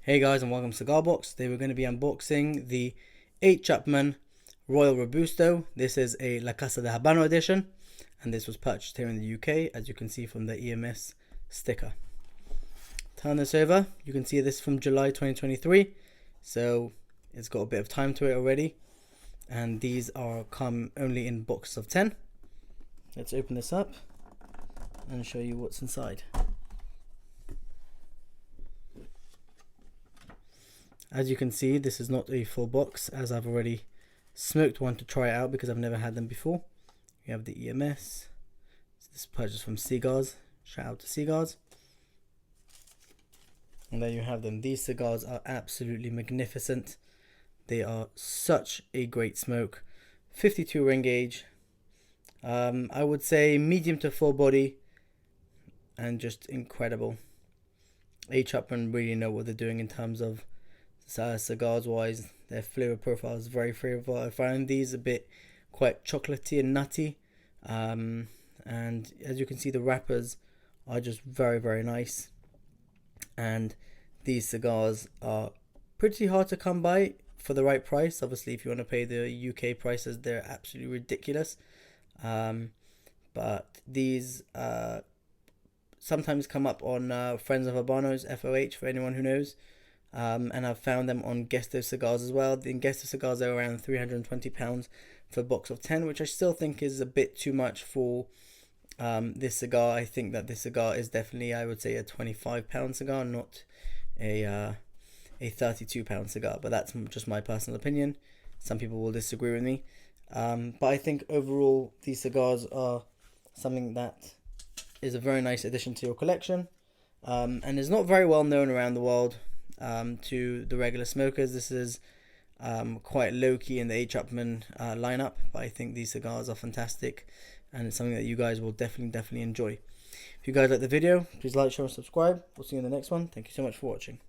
Hey guys, and welcome to Cigar Box. Today we're going to be unboxing the H.Upmann Royal Robusto. This is a La Casa de Habano edition, and this was purchased here in the UK, as you can see from the EMS sticker. Turn this over. You can see this from July 2023, so it's got a bit of time to it already. And these come only in boxes of 10. Let's open this up and show you what's inside. As you can see, this is not a full box, as I've already smoked one to try it out because I've never had them before. You have the EMS. So this is purchased from Cigars. Shout out to Cigars. And there you have them. These cigars are absolutely magnificent. They are such a great smoke. 52 ring gauge. I would say medium to full body, and just incredible. H.Upmann really know what they're doing in terms of cigars wise. Their flavor profile is very flavorful. I find these a bit quite chocolatey and nutty, and as you can see, the wrappers are just very nice. And these cigars are pretty hard to come by for the right price. Obviously, if you want to pay the UK prices, they're absolutely ridiculous. But these sometimes come up on Friends of Habanos, FOH, for anyone who knows. And I've found them on Guesto cigars as well. In Guesto cigars, they're around £320 for a box of 10, which I still think is a bit too much for this cigar. I think that this cigar is definitely, I would say, a £25 cigar, not a £32 cigar. But that's just my personal opinion. Some people will disagree with me. But I think overall, these cigars are something that is a very nice addition to your collection, and is not very well known around the world. To the regular smokers, this is quite low-key in the H.Upmann lineup, but I think these cigars are fantastic, and it's something that you guys will definitely enjoy. If you guys like the video, please like, share, and subscribe. We'll see you in the next one. Thank you so much for watching.